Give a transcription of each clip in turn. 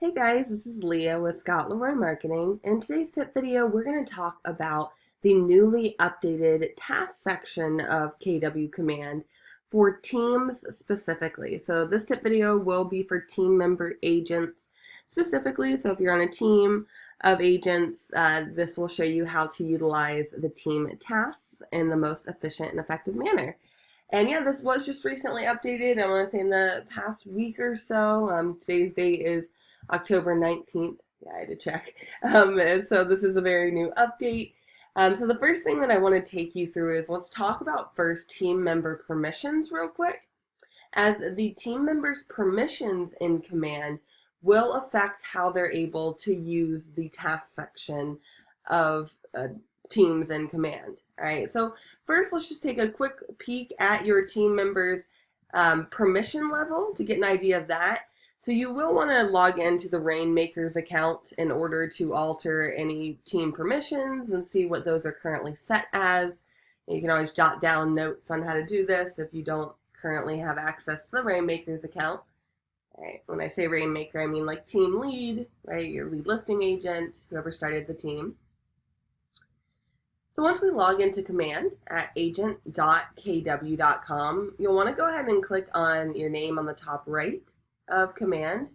Hey guys, this is Leah with Scott Leroy Marketing. In today's tip video, we're going to talk about the newly updated task section of KW Command for teams specifically. So this tip video will be for team member agents specifically. So if you're on a team of agents, this will show you how to utilize the team tasks in the most efficient and effective manner. And yeah, this was just recently updated. I want to say in the past week or so. Today's date is October 19th. Yeah, I had to check. And so this is a very new update. So the first thing that I want to take you through is let's talk about first team member permissions real quick, as the team members' permissions in Command will affect how they're able to use the task section of teams in Command. All right, so first let's just take a quick peek at your team members' permission level to get an idea of that. So you will want to log into the Rainmakers account in order to alter any team permissions and see what those are currently set as. You can always jot down notes on how to do this if you don't currently have access to the Rainmakers account. All right, when I say Rainmaker, I mean like team lead, right? Your lead listing agent, whoever started the team. So once we log into Command at agent.kw.com, you'll want to go ahead and click on your name on the top right of Command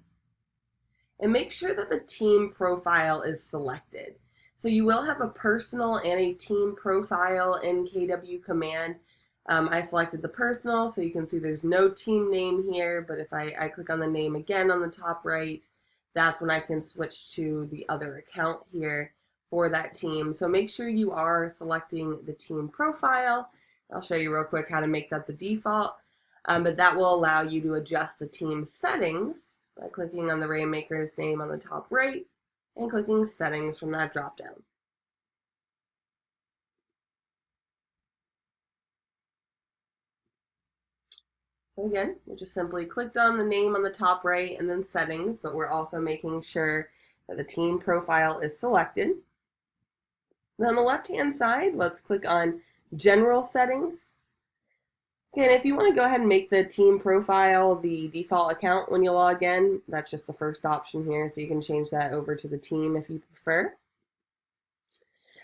and make sure that the team profile is selected. So you will have a personal and a team profile in KW Command. I selected the personal, so you can see there's no team name here, but if I click on the name again on the top right, that's when I can switch to the other account here for that team. So make sure you are selecting the team profile. I'll show you real quick how to make that the default, but that will allow you to adjust the team settings by clicking on the Rainmaker's name on the top right and clicking settings from that drop down. So again, we just simply clicked on the name on the top right and then settings, but we're also making sure that the team profile is selected. Then on the left-hand side, let's click on General Settings. Okay, and if you want to go ahead and make the team profile the default account when you log in, that's just the first option here, so you can change that over to the team if you prefer.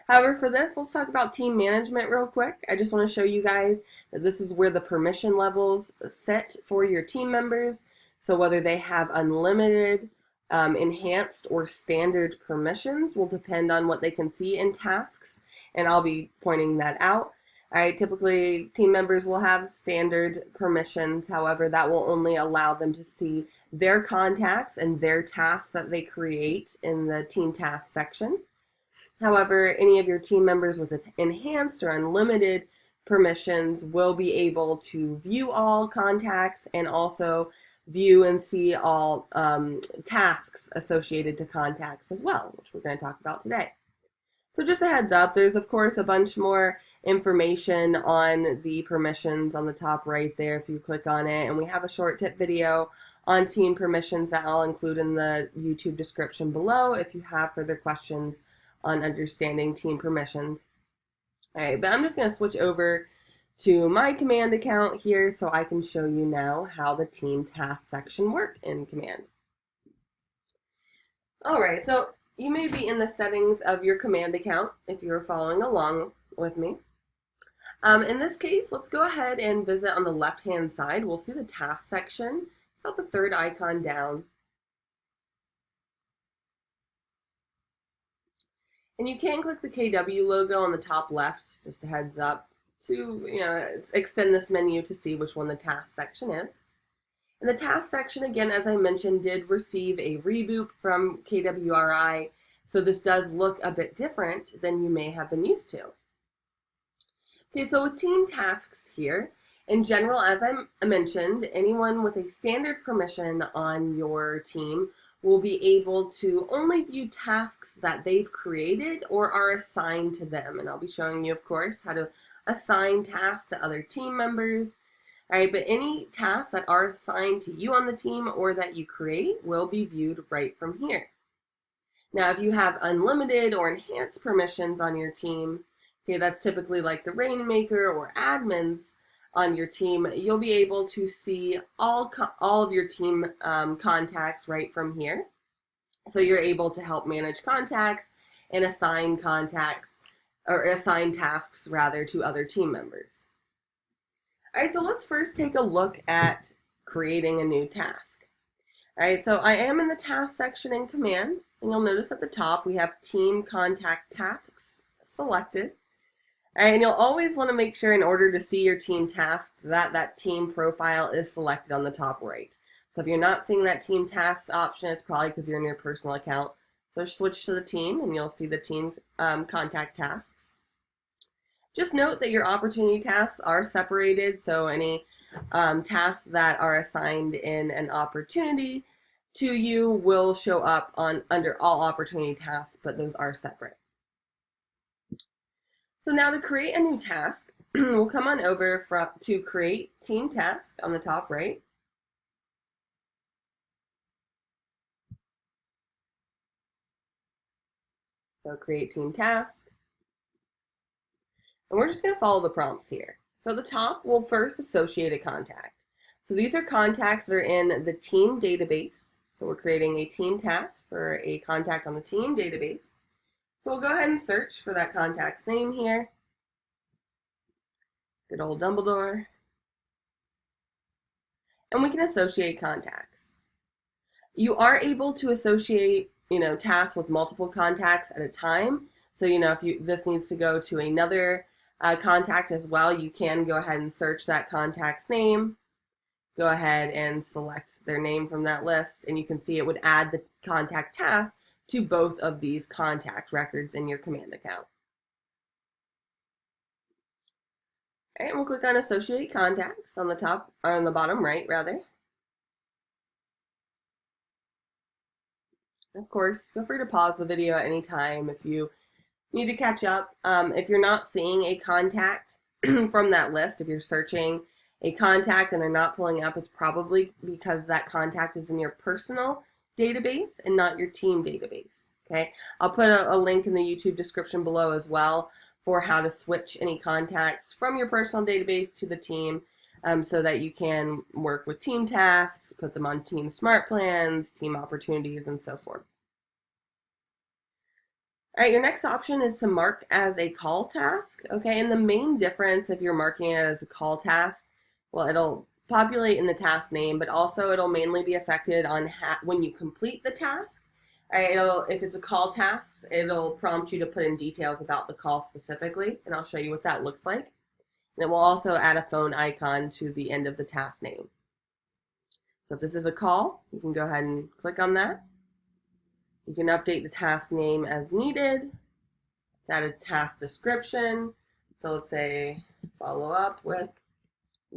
However, for this, let's talk about team management real quick. I just want to show you guys that this is where the permission levels sit for your team members. So whether they have unlimited, enhanced, or standard permissions will depend on what they can see in tasks, and I'll be pointing that out. All right, typically team members will have standard permissions. However, that will only allow them to see their contacts and their tasks that they create in the team tasks section. However, any of your team members with enhanced or unlimited permissions will be able to view all contacts and also view and see all tasks associated to contacts as well, which we're going to talk about today. So just a heads up, there's of course a bunch more information on the permissions on the top right there if you click on it, and we have a short tip video on team permissions that I'll include in the YouTube description below if you have further questions on understanding team permissions. All right, but I'm just going to switch over to my Command account here so I can show you now how the team task section work in Command. All right, so you may be in the settings of your Command account if you're following along with me. In this case, let's go ahead and visit on the left-hand side. We'll see the task section. It's about the third icon down. And you can click the KW logo on the top left, just a heads up, to extend this menu to see which one the task section is. And the task section, again, as I mentioned, did receive a reboot from KWRI, so this does look a bit different than you may have been used to. Okay, so with team tasks here, in general, as I mentioned, anyone with a standard permission on your team will be able to only view tasks that they've created or are assigned to them. And I'll be showing you, of course, how to assign tasks to other team members. All right, but any tasks that are assigned to you on the team or that you create will be viewed right from here. Now, if you have unlimited or enhanced permissions on your team, okay, that's typically like the Rainmaker or admins on your team, you'll be able to see all of your team contacts right from here. So you're able to help manage contacts and assign tasks rather to other team members. All right, so let's first take a look at creating a new task. All right, so I am in the task section in Command, and you'll notice at the top we have Team Contact Tasks selected. All right, and you'll always want to make sure in order to see your team task that team profile is selected on the top right. So if you're not seeing that team tasks option, it's probably because you're in your personal account. So switch to the team and you'll see the team contact tasks. Just note that your opportunity tasks are separated, so any tasks that are assigned in an opportunity to you will show up under all opportunity tasks, but those are separate. So now to create a new task, we'll come on over to create team task on the top right. So create team task. And we're just going to follow the prompts here. So at the top, we'll first associate a contact. So these are contacts that are in the team database. So we're creating a team task for a contact on the team database. So we'll go ahead and search for that contact's name here. Good old Dumbledore. And we can associate contacts. You are able to associate, tasks with multiple contacts at a time. So, if this needs to go to another contact as well, you can go ahead and search that contact's name, go ahead and select their name from that list, and you can see it would add the contact task to both of these contact records in your command account. All right, and we'll click on Associate Contacts on the top, or on the bottom right, rather. Of course, feel free to pause the video at any time if you need to catch up. If you're not seeing a contact from that list, if you're searching a contact and they're not pulling up, it's probably because that contact is in your personal database and not your team database. Okay, I'll put a link in the YouTube description below as well for how to switch any contacts from your personal database to the team so that you can work with team tasks, put them on team smart plans, team opportunities, and so forth. All right, your next option is to mark as a call task, okay? And the main difference if you're marking it as a call task, well, it'll populate in the task name, but also it'll mainly be affected on when you complete the task. All right, if it's a call task, it'll prompt you to put in details about the call specifically, and I'll show you what that looks like. And it will also add a phone icon to the end of the task name. So if this is a call, you can go ahead and click on that. You can update the task name as needed. Let's add a task description. So let's say follow up with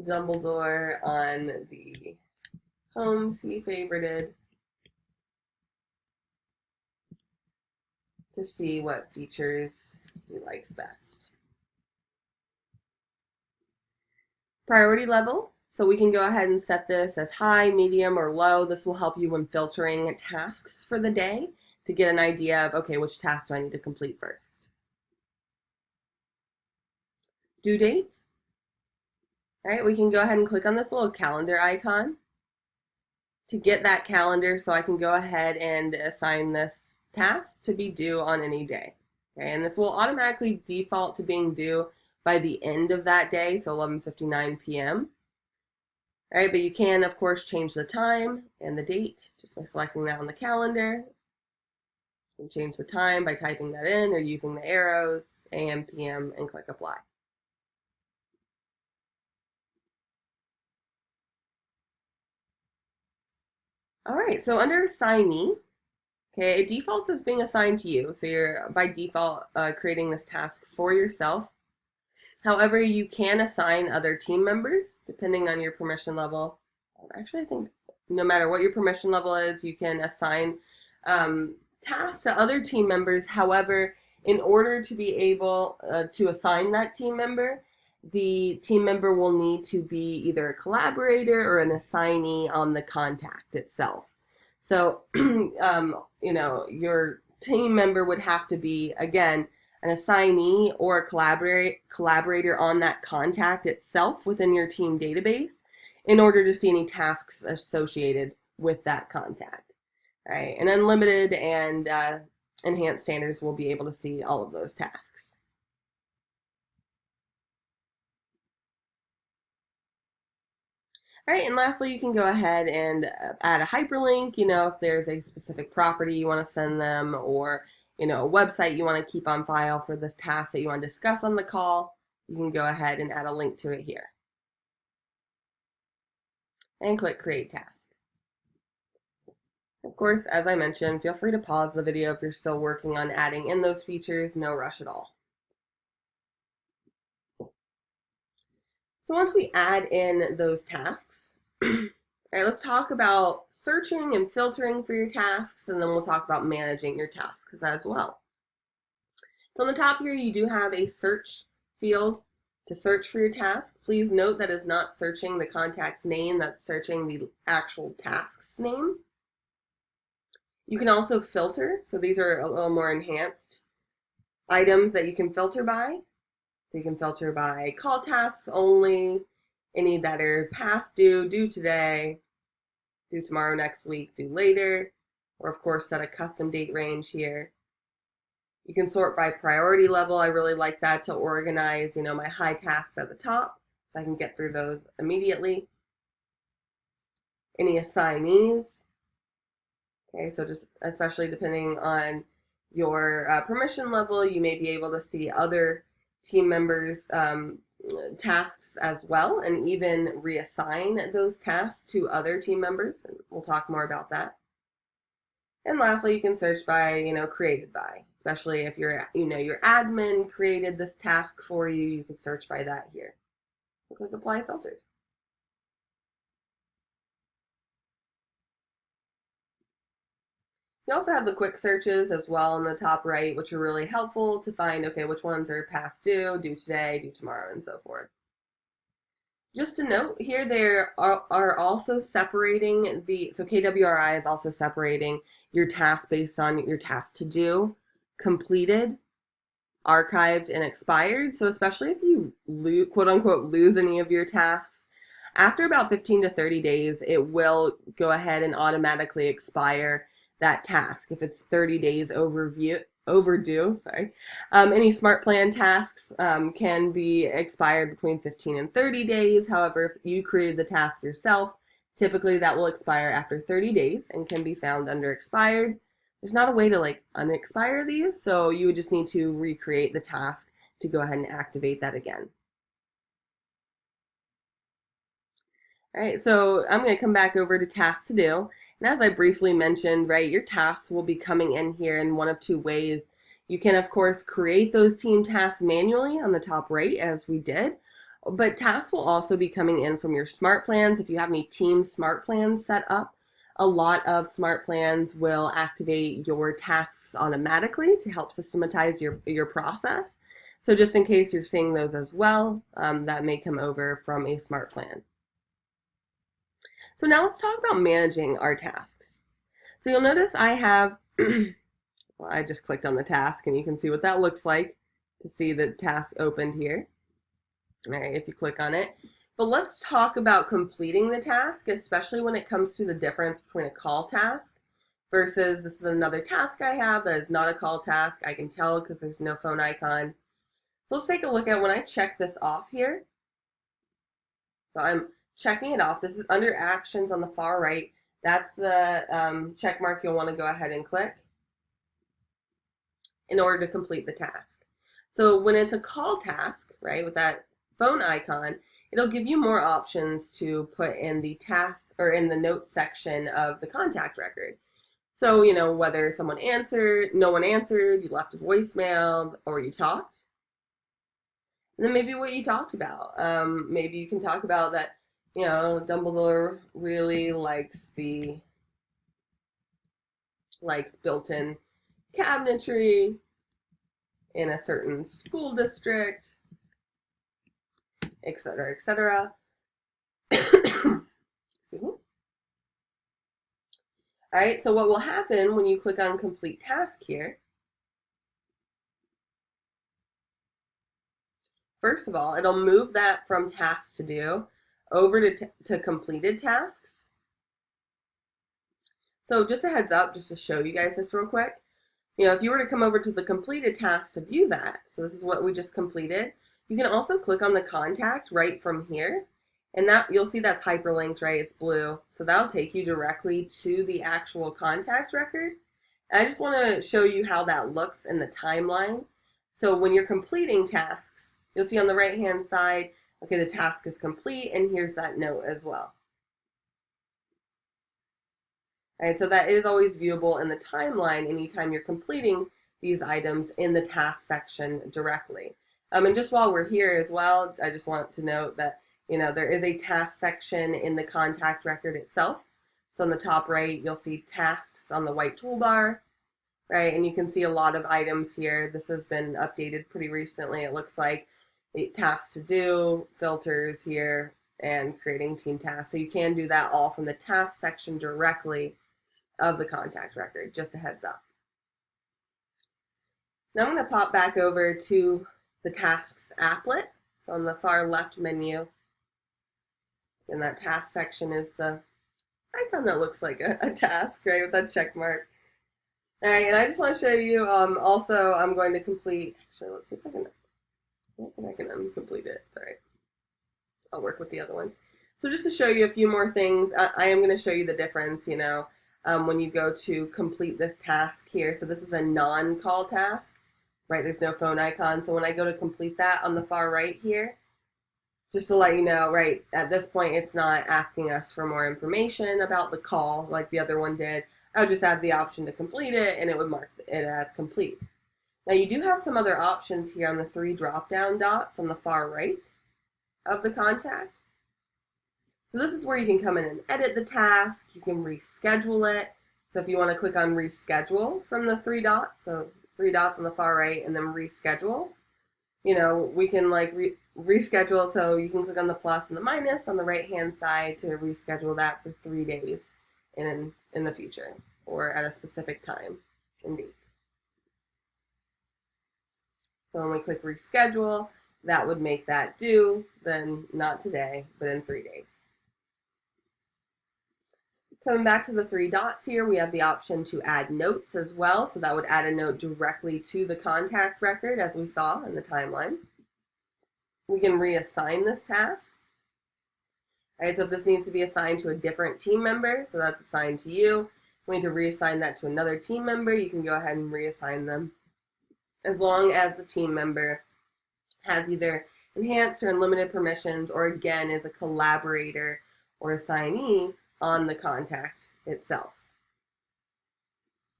Dumbledore on the homes he favorited to see what features he likes best. Priority level. So we can go ahead and set this as high, medium, or low. This will help you when filtering tasks for the day to get an idea of, okay, which task do I need to complete first? Due date. All right, we can go ahead and click on this little calendar icon to get that calendar so I can go ahead and assign this task to be due on any day. Okay, and this will automatically default to being due by the end of that day, so 11:59 p.m. All right, but you can, of course, change the time and the date just by selecting that on the calendar. You can change the time by typing that in or using the arrows, AM, PM, and click Apply. All right, so under Assignee, okay, it defaults as being assigned to you. So you're, by default, creating this task for yourself. However, you can assign other team members depending on your permission level. Actually, I think no matter what your permission level is, you can assign tasks to other team members. However, in order to be able to assign that team member, the team member will need to be either a collaborator or an assignee on the contact itself. So, your team member would have to be, again, an assignee or a collaborator on that contact itself within your team database in order to see any tasks associated with that contact. right? And unlimited and enhanced standards will be able to see all of those tasks. All right, and lastly, you can go ahead and add a hyperlink, if there's a specific property you want to send them, or, a website you want to keep on file for this task that you want to discuss on the call. You can go ahead and add a link to it here. And click Create Task. Of course, as I mentioned, feel free to pause the video if you're still working on adding in those features, no rush at all. So once we add in those tasks, all right, let's talk about searching and filtering for your tasks, and then we'll talk about managing your tasks as well. So on the top here, you do have a search field to search for your task. Please note that is not searching the contact's name, that's searching the actual task's name. You can also filter, so these are a little more enhanced items that you can filter by. So you can filter by call tasks only, any that are past due, due today, due tomorrow, next week, due later, or of course set a custom date range here. You can sort by priority level. I really like that to organize, my high tasks at the top so I can get through those immediately. Any assignees. Okay, so just especially depending on your permission level, you may be able to see other team members' tasks as well, and even reassign those tasks to other team members. And we'll talk more about that. And lastly, you can search by, created by, especially if your admin created this task for you, you can search by that here. Click Apply Filters. You also have the quick searches as well on the top right, which are really helpful to find, okay, which ones are past due, due today, due tomorrow, and so forth. Just to note here, there are also separating so KWRI is also separating your task based on your task to do, completed, archived, and expired. So especially if you quote unquote lose any of your tasks, after about 15 to 30 days, it will go ahead and automatically expire that task if it's 30 days overdue. Any smart plan tasks can be expired between 15 and 30 days. However, if you created the task yourself, typically that will expire after 30 days and can be found under expired. There's not a way to unexpire these, so you would just need to recreate the task to go ahead and activate that again. All right, so I'm going to come back over to tasks to do. And as I briefly mentioned, right, your tasks will be coming in here in one of two ways. You can, of course, create those team tasks manually on the top right, as we did. But tasks will also be coming in from your smart plans. If you have any team smart plans set up, a lot of smart plans will activate your tasks automatically to help systematize your process. So just in case you're seeing those as well, that may come over from a smart plan. So now let's talk about managing our tasks. So you'll notice I have, well, I just clicked on the task and you can see what that looks like to see the task opened here. All right, if you click on it. But let's talk about completing the task, especially when it comes to the difference between a call task versus this is another task I have that is not a call task. I can tell because there's no phone icon. So let's take a look at when I check this off here. So I'm checking it off. This is under actions on the far right. That's the check mark you'll want to go ahead and click in order to complete the task. So when it's a call task, right, with that phone icon, it'll give you more options to put in the task or in the notes section of the contact record. So, whether someone answered, no one answered, you left a voicemail, or you talked. And then maybe what you talked about. Maybe you can talk about that, Dumbledore really likes built-in cabinetry in a certain school district, etc., etc. Excuse me. All right, so what will happen when you click on complete task here, first of all, it'll move that from tasks to do over to completed tasks. So just a heads up, just to show you guys this real quick. If you were to come over to the completed task to view that, so this is what we just completed, you can also click on the contact right from here, and that you'll see that's hyperlinked, right? It's blue. So that'll take you directly to the actual contact record. And I just want to show you how that looks in the timeline. So when you're completing tasks, you'll see on the right-hand side, okay, the task is complete, and here's that note as well. All right, so that is always viewable in the timeline anytime you're completing these items in the task section directly. And just while we're here as well, I just want to note that there is a task section in the contact record itself. So on the top right, you'll see tasks on the white toolbar, right? And you can see a lot of items here. This has been updated pretty recently. It looks like tasks to do, filters here, and creating team tasks. So you can do that all from the task section directly of the contact record, just a heads up. Now I'm going to pop back over to the tasks applet. So on the far left menu, in that task section is the icon that looks like a task, right, with that check mark. All right, and I just want to show you, also I'm going to complete, actually let's see if I can uncomplete it, sorry. I'll work with the other one. So just to show you a few more things, I am going to show you the difference, when you go to complete this task here. So this is a non-call task, right? There's no phone icon. So when I go to complete that on the far right here, just to let you know, right, at this point, it's not asking us for more information about the call like the other one did. I would just have the option to complete it, and it would mark it as complete. Now, you do have some other options here on the 3 drop-down dots on the far right of the contact. So this is where you can come in and edit the task. You can reschedule it. So if you want to click on reschedule from the 3 dots, so 3 dots on the far right, and then reschedule, we can reschedule. So you can click on the plus and the minus on the right-hand side to reschedule that for 3 days in the future or at a specific time and date. So when we click reschedule, that would make that due, then not today, but in 3 days. Coming back to the 3 dots here, we have the option to add notes as well. So that would add a note directly to the contact record, as we saw in the timeline. We can reassign this task. All right, so if this needs to be assigned to a different team member, so that's assigned to you. We need to reassign that to another team member. You can go ahead and reassign them, as long as the team member has either enhanced or unlimited permissions, or again is a collaborator or assignee on the contact itself,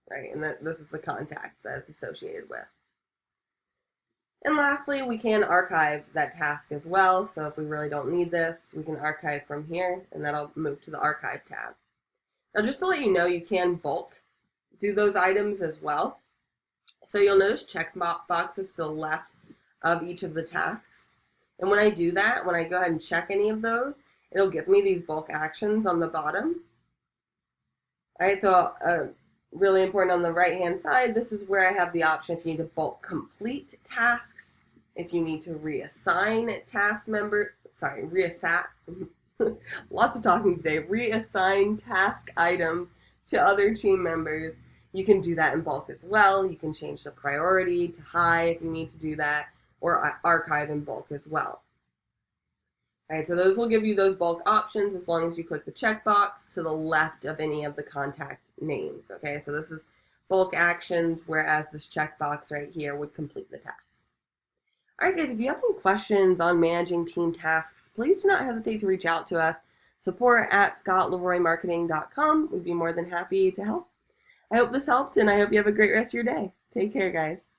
right? And this is the contact that it's associated with. And lastly, we can archive that task as well. So if we really don't need this, we can archive from here, and that'll move to the archive tab. Now, just to let you know, you can bulk do those items as well. So you'll notice check boxes to the left of each of the tasks. And when I do that, when I go ahead and check any of those, it'll give me these bulk actions on the bottom. All right, so really important on the right-hand side, this is where I have the option if you need to bulk complete tasks, if you need to reassign lots of talking today, reassign task items to other team members. You can do that in bulk as well. You can change the priority to high if you need to do that, or archive in bulk as well. All right, so those will give you those bulk options as long as you click the checkbox to the left of any of the contact names. Okay, so this is bulk actions, whereas this checkbox right here would complete the task. All right, guys, if you have any questions on managing team tasks, please do not hesitate to reach out to us. support@scottleroymarketing.com. We'd be more than happy to help. I hope this helped, and I hope you have a great rest of your day. Take care, guys.